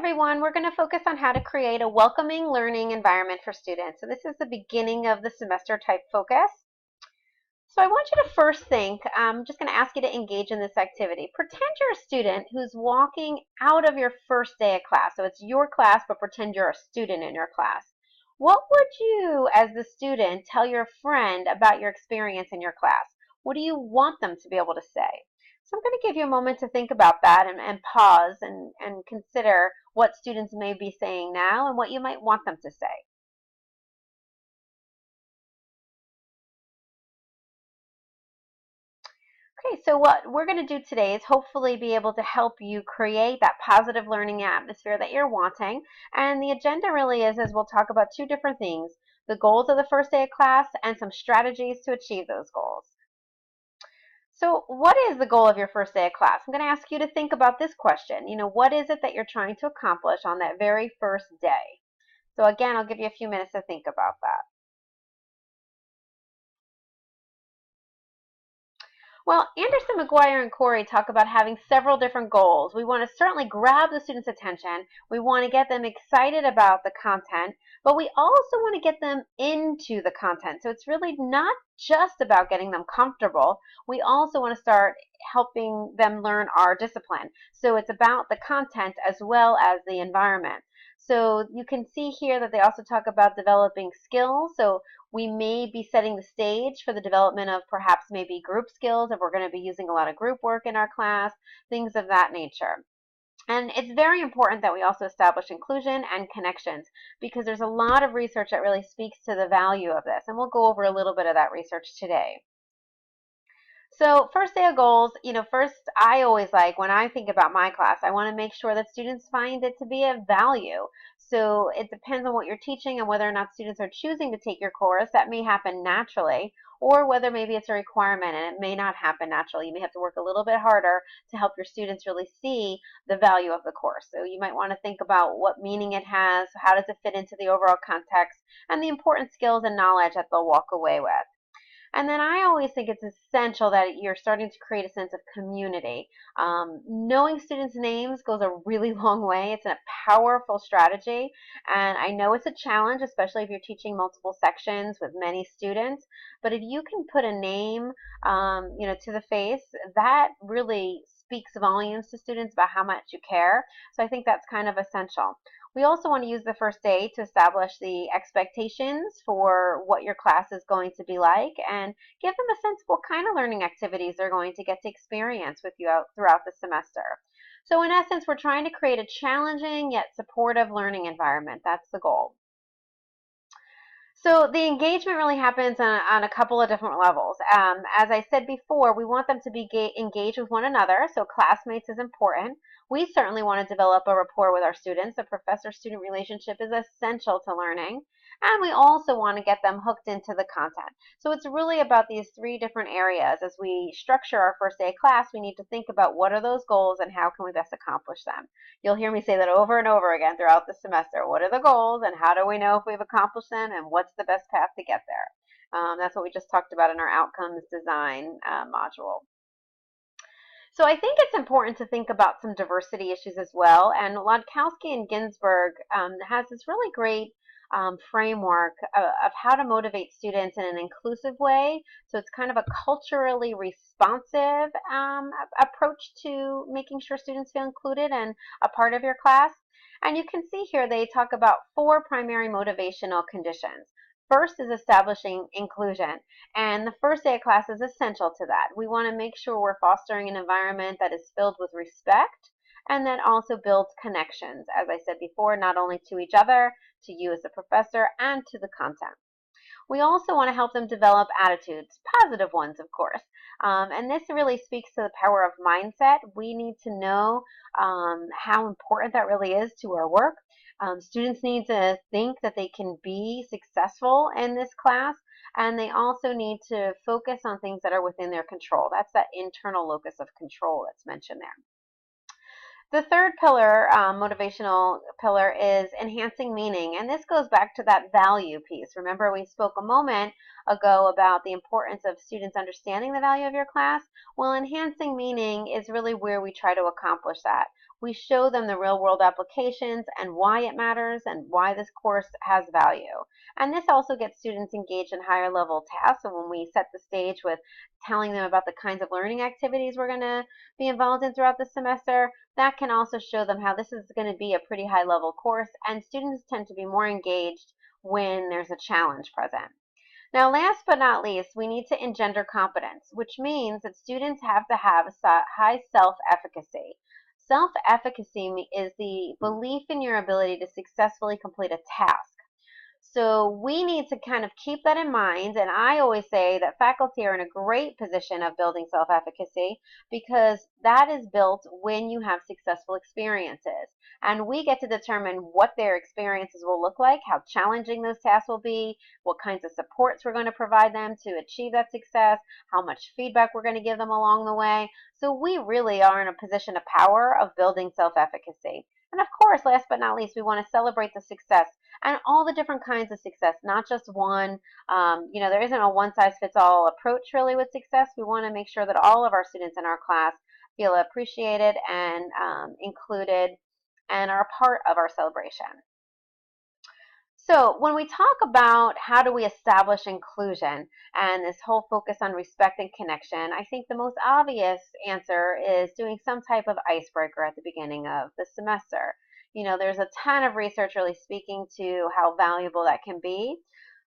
everyone. We're going to focus on how to create a welcoming learning environment for students. So this is the beginning of the semester type focus. So I want you to first think, I'm just going to ask you to engage in this activity. Pretend you're a student who's walking out of your first day of class. So it's your class, but pretend you're a student in your class. What would you, as the student, tell your friend about your experience in your class? What do you want them to be able to say? So I'm going to give you a moment to think about that and pause and consider what students may be saying now and what you might want them to say. Okay, so what we're going to do today is hopefully be able to help you create that positive learning atmosphere that you're wanting. And the agenda really is we'll talk about two different things: the goals of the first day of class and some strategies to achieve those goals. So what is the goal of your first day of class? I'm going to ask you to think about this question. What is it that you're trying to accomplish on that very first day? So again, I'll give you a few minutes to think about that. Well, Anderson, McGuire, and Corey talk about having several different goals. We want to certainly grab the students' attention. We want to get them excited about the content, but we also want to get them into the content. So it's really not just about getting them comfortable. We also want to start helping them learn our discipline. So it's about the content as well as the environment. So you can see here that they also talk about developing skills. So we may be setting the stage for the development of perhaps maybe group skills if we're going to be using a lot of group work in our class, things of that nature. And it's very important that we also establish inclusion and connections, because there's a lot of research that really speaks to the value of this. And we'll go over a little bit of that research today. So first day of goals, first I always like, when I think about my class, I want to make sure that students find it to be of value. So it depends on what you're teaching and whether or not students are choosing to take your course. That may happen naturally, or whether maybe it's a requirement and it may not happen naturally. You may have to work a little bit harder to help your students really see the value of the course. So you might want to think about what meaning it has, how does it fit into the overall context, and the important skills and knowledge that they'll walk away with. And then I always think it's essential that you're starting to create a sense of community. Knowing students' names goes a really long way. It's a powerful strategy. And I know it's a challenge, especially if you're teaching multiple sections with many students. But if you can put a name, to the face, that really speaks volumes to students about how much you care. So I think that's kind of essential. We also want to use the first day to establish the expectations for what your class is going to be like and give them a sense of what kind of learning activities they're going to get to experience with you throughout the semester. So in essence, we're trying to create a challenging yet supportive learning environment. That's the goal. So the engagement really happens on a couple of different levels. As I said before, we want them to be engaged with one another, so classmates is important. We certainly want to develop a rapport with our students. The professor-student relationship is essential to learning. And we also want to get them hooked into the content. So it's really about these three different areas. As we structure our first day of class, we need to think about what are those goals and how can we best accomplish them. You'll hear me say that over and over again throughout the semester. What are the goals and how do we know if we've accomplished them and what's the best path to get there? That's what we just talked about in our outcomes design module. So I think it's important to think about some diversity issues as well. And Lodkowski and Ginsberg has this really great framework of how to motivate students in an inclusive way. So it's kind of a culturally responsive approach to making sure students feel included and a part of your class. And you can see here they talk about 4 primary motivational conditions. First is establishing inclusion, and the first day of class is essential to that. We want to make sure we're fostering an environment that is filled with respect and that also builds connections, as I said before, not only to each other, to you as a professor, and to the content. We also want to help them develop attitudes, positive ones, of course. And this really speaks to the power of mindset. We need to know how important that really is to our work. Students need to think that they can be successful in this class, and they also need to focus on things that are within their control. That's that internal locus of control that's mentioned there. The third pillar, motivational pillar, is enhancing meaning, and this goes back to that value piece. Remember, we spoke a moment ago about the importance of students understanding the value of your class. Well, enhancing meaning is really where we try to accomplish that. We show them the real world applications and why it matters and why this course has value. And this also gets students engaged in higher level tasks. So when we set the stage with telling them about the kinds of learning activities we're going to be involved in throughout the semester, that can also show them how this is going to be a pretty high level course, and students tend to be more engaged when there's a challenge present. Now, last but not least, we need to engender competence, which means that students have to have a high self-efficacy. Self-efficacy is the belief in your ability to successfully complete a task. So we need to kind of keep that in mind, and I always say that faculty are in a great position of building self-efficacy because that is built when you have successful experiences. And we get to determine what their experiences will look like, how challenging those tasks will be, what kinds of supports we're going to provide them to achieve that success, how much feedback we're going to give them along the way. So we really are in a position of power of building self-efficacy. And of course, last but not least, we want to celebrate the success and all the different kinds of success, not just one. There isn't a one-size-fits-all approach really with success. We want to make sure that all of our students in our class feel appreciated and included and are a part of our celebration. So when we talk about how do we establish inclusion and this whole focus on respect and connection, I think the most obvious answer is doing some type of icebreaker at the beginning of the semester. There's a ton of research really speaking to how valuable that can be.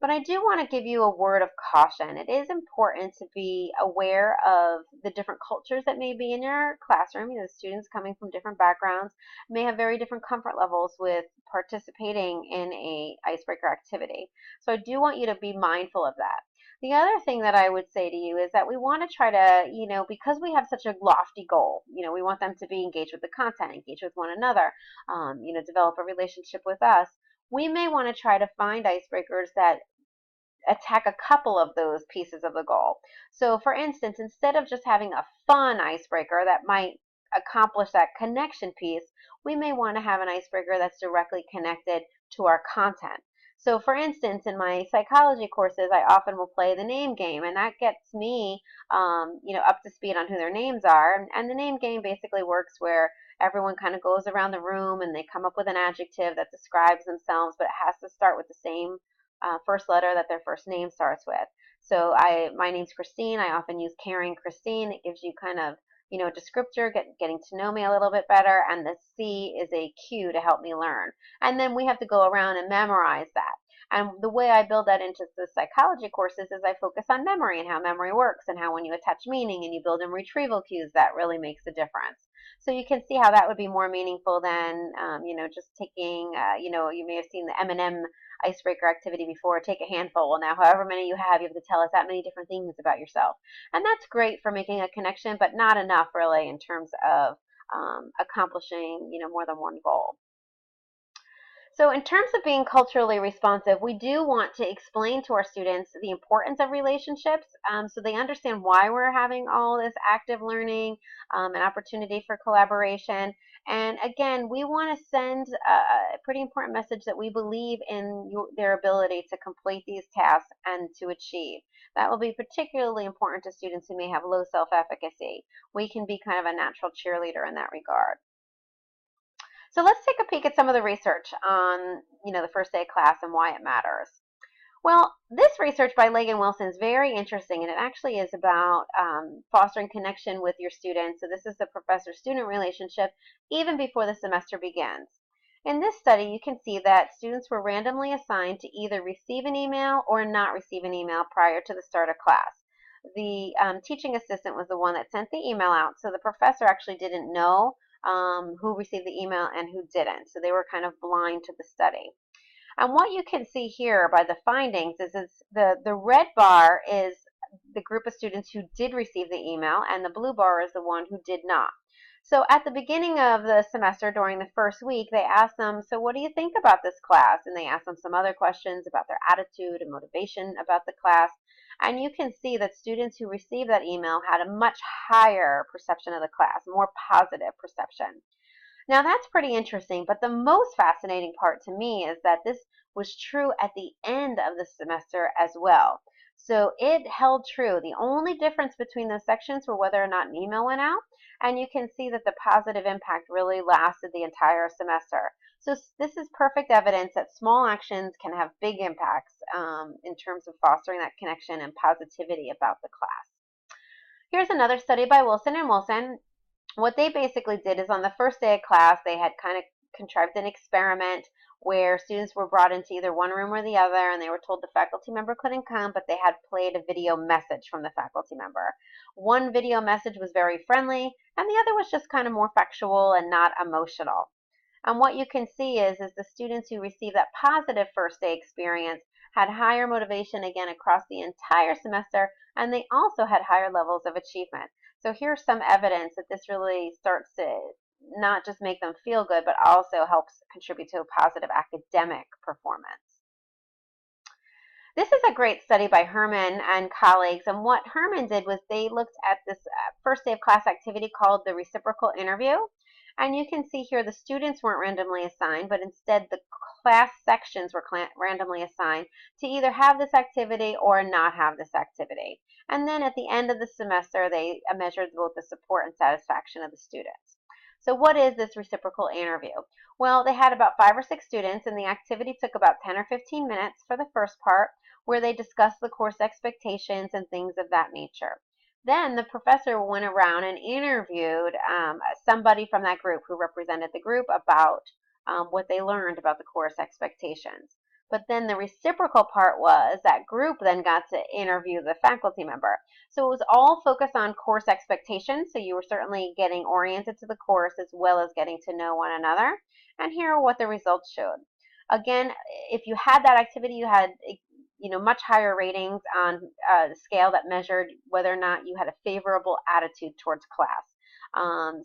But I do want to give you a word of caution. It is important to be aware of the different cultures that may be in your classroom. Students coming from different backgrounds may have very different comfort levels with participating in a icebreaker activity. So I do want you to be mindful of that. The other thing that I would say to you is that we want to try to, because we have such a lofty goal, we want them to be engaged with the content, engaged with one another, develop a relationship with us. We may want to try to find icebreakers that attack a couple of those pieces of the goal. So for instance, instead of just having a fun icebreaker that might accomplish that connection piece, we may want to have an icebreaker that's directly connected to our content. So for instance, in my psychology courses, I often will play the name game, and that gets me up to speed on who their names are. And the name game basically works where everyone kind of goes around the room and they come up with an adjective that describes themselves, but it has to start with the same first letter that their first name starts with. So my name's Christine. I often use caring Christine. It gives you kind of a descriptor, getting to know me a little bit better, and the C is a cue to help me learn. And then we have to go around and memorize that. And the way I build that into the psychology courses is I focus on memory and how memory works and how when you attach meaning and you build in retrieval cues, that really makes a difference. So you can see how that would be more meaningful than, just taking, you may have seen the M&M icebreaker activity before. Take a handful. Well, now, however many you have to tell us that many different things about yourself. And that's great for making a connection, but not enough really in terms of accomplishing, more than one goal. So in terms of being culturally responsive, we do want to explain to our students the importance of relationships so they understand why we're having all this active learning, an opportunity for collaboration. And again, we want to send a pretty important message that we believe in their ability to complete these tasks and to achieve. That will be particularly important to students who may have low self-efficacy. We can be kind of a natural cheerleader in that regard. So let's take a peek at some of the research on, the first day of class and why it matters. Well, this research by Leg and Wilson is very interesting, and it actually is about fostering connection with your students. So this is the professor-student relationship even before the semester begins. In this study, you can see that students were randomly assigned to either receive an email or not receive an email prior to the start of class. The teaching assistant was the one that sent the email out, so the professor actually didn't know who received the email and who didn't. So they were kind of blind to the study. And what you can see here by the findings is the red bar is the group of students who did receive the email, and the blue bar is the one who did not. So at the beginning of the semester, during the first week, they asked them, so what do you think about this class? And they asked them some other questions about their attitude and motivation about the class. And you can see that students who received that email had a much higher perception of the class, more positive perception. Now that's pretty interesting, but the most fascinating part to me is that this was true at the end of the semester as well. So it held true. The only difference between those sections were whether or not an email went out, and you can see that the positive impact really lasted the entire semester. So this is perfect evidence that small actions can have big impacts in terms of fostering that connection and positivity about the class. Here's another study by Wilson and Wilson. What they basically did is on the first day of class, they had kind of contrived an experiment where students were brought into either one room or the other, and they were told the faculty member couldn't come, but they had played a video message from the faculty member. One video message was very friendly, and the other was just kind of more factual and not emotional. And what you can see is the students who received that positive first day experience had higher motivation again across the entire semester, and they also had higher levels of achievement. So here's some evidence that this really starts to not just make them feel good, but also helps contribute to a positive academic performance. This is a great study by Herman and colleagues, and what Herman did was they looked at this first day of class activity called the reciprocal interview. And you can see here the students weren't randomly assigned, but instead the class sections were randomly assigned to either have this activity or not have this activity. And then at the end of the semester, they measured both the support and satisfaction of the students. So what is this reciprocal interview? Well, they had about 5 or 6 students, and the activity took about 10 or 15 minutes for the first part, where they discussed the course expectations and things of that nature. Then the professor went around and interviewed somebody from that group who represented the group about what they learned about the course expectations. But then the reciprocal part was that group then got to interview the faculty member. So it was all focused on course expectations. So you were certainly getting oriented to the course as well as getting to know one another. And here are what the results showed. Again, if you had that activity, you had much higher ratings on the scale that measured whether or not you had a favorable attitude towards class.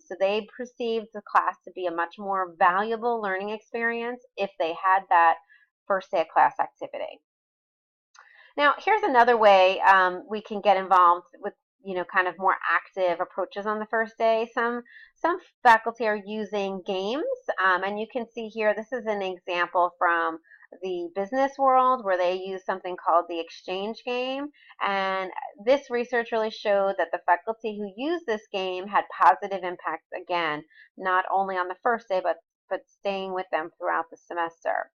So they perceived the class to be a much more valuable learning experience if they had that first day of class activity. Now, here's another way we can get involved with kind of more active approaches on the first day. Some faculty are using games, and you can see here this is an example from the business world where they use something called the exchange game, and this research really showed that the faculty who used this game had positive impacts, again, not only on the first day but staying with them throughout the semester.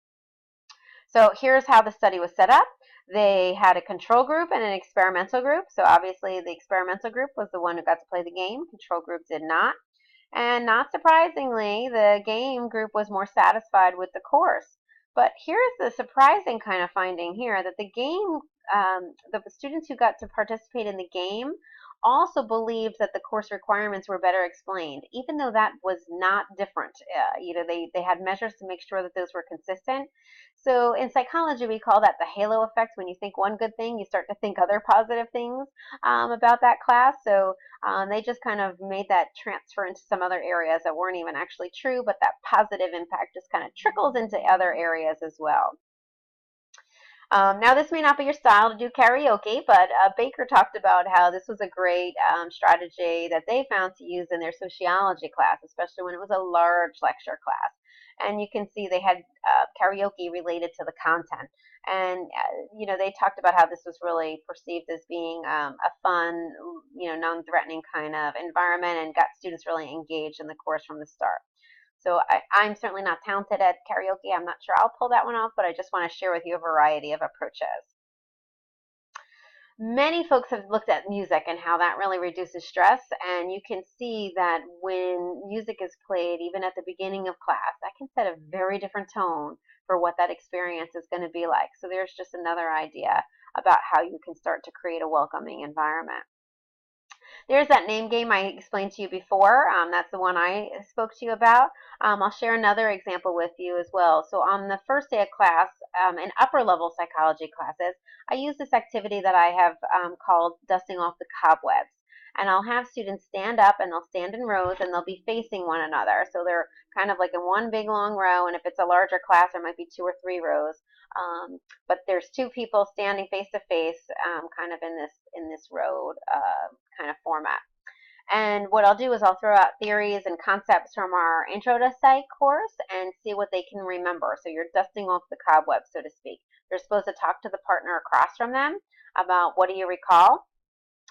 So here's how the study was set up. They had a control group and an experimental group. So obviously the experimental group was the one who got to play the game. Control group did not. And not surprisingly, the game group was more satisfied with the course. But here's the surprising kind of finding here, that the game, the students who got to participate in the game also believed that the course requirements were better explained, even though that was not different. They had measures to make sure that those were consistent. So in psychology, we call that the halo effect. When you think one good thing, you start to think other positive things about that class. So they just kind of made that transfer into some other areas that weren't even actually true, but that positive impact just kind of trickles into other areas as well. Now, this may not be your style to do karaoke, but Baker talked about how this was a great strategy that they found to use in their sociology class, especially when it was a large lecture class. And you can see they had karaoke related to the content. And, they talked about how this was really perceived as being a fun, non-threatening kind of environment, and got students really engaged in the course from the start. So I'm certainly not talented at karaoke. I'm not sure I'll pull that one off, but I just want to share with you a variety of approaches. Many folks have looked at music and how that really reduces stress, and you can see that when music is played, even at the beginning of class, that can set a very different tone for what that experience is going to be like. So there's just another idea about how you can start to create a welcoming environment. There's that name game I explained to you before. That's the one I spoke to you about. I'll share another example with you as well. So on the first day of class, in upper level psychology classes, I use this activity that I have called dusting off the cobwebs. And I'll have students stand up, and they'll stand in rows, and they'll be facing one another. So they're kind of like in one big long row, and if it's a larger class, there might be 2 or 3 rows. But there's 2 people standing face to face, kind of in this row kind of format. And what I'll do is I'll throw out theories and concepts from our Intro to Psych course and see what they can remember. So you're dusting off the cobwebs, so to speak. They're supposed to talk to the partner across from them. about what do you recall.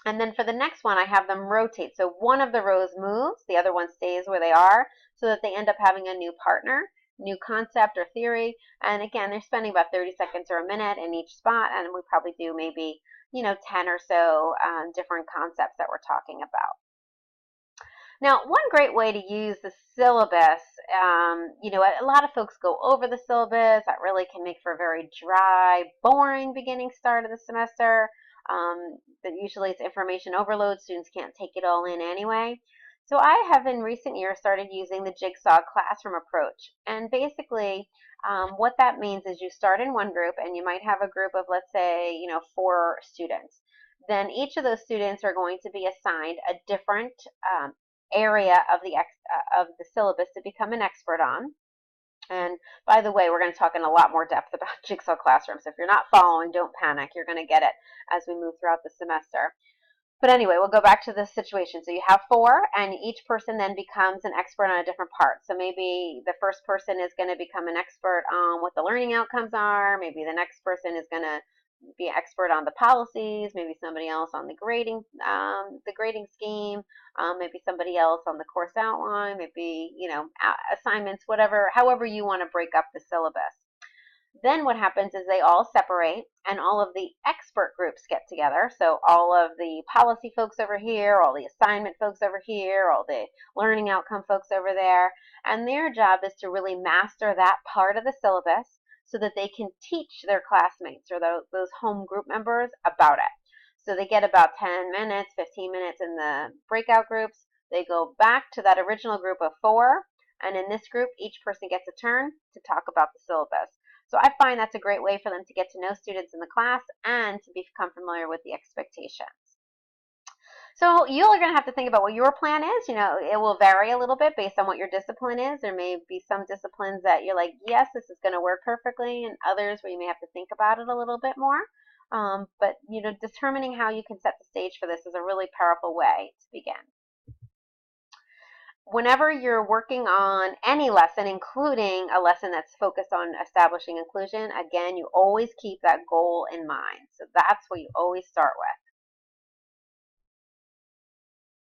And then for the next one, I have them rotate. So one of the rows moves, the other one stays where they are, so that they end up having a new partner, new concept or theory. And again, they're spending about 30 seconds or a minute in each spot, and we probably do maybe, 10 or so different concepts that we're talking about. Now, one great way to use the syllabus, a lot of folks go over the syllabus. That really can make for a very dry, boring beginning start of the semester. Usually it's information overload. Students can't take it all in anyway. So I have in recent years started using the jigsaw classroom approach. And basically, what that means is you start in one group and you might have a group of, let's say, 4 students. Then each of those students are going to be assigned a different area of the syllabus to become an expert on. And by the way, we're going to talk in a lot more depth about Jigsaw Classroom. So if you're not following, don't panic. You're going to get it as we move throughout the semester. But anyway, we'll go back to this situation. So you have 4, and each person then becomes an expert on a different part. So maybe the first person is going to become an expert on what the learning outcomes are. Maybe the next person is going to be an expert on the policies, maybe somebody else on the grading scheme, maybe somebody else on the course outline, maybe, assignments, whatever, however you want to break up the syllabus. Then what happens is they all separate and all of the expert groups get together. So all of the policy folks over here, all the assignment folks over here, all the learning outcome folks over there. And their job is to really master that part of the syllabus so that they can teach their classmates or those home group members about it. So they get about 10 minutes, 15 minutes in the breakout groups. They go back to that original group of 4. And in this group, each person gets a turn to talk about the syllabus. So I find that's a great way for them to get to know students in the class and to become familiar with the expectations. So you are going to have to think about what your plan is. It will vary a little bit based on what your discipline is. There may be some disciplines that you're like, yes, this is going to work perfectly, and others where you may have to think about it a little bit more. But determining how you can set the stage for this is a really powerful way to begin. Whenever you're working on any lesson, including a lesson that's focused on establishing inclusion, again, you always keep that goal in mind. So that's what you always start with.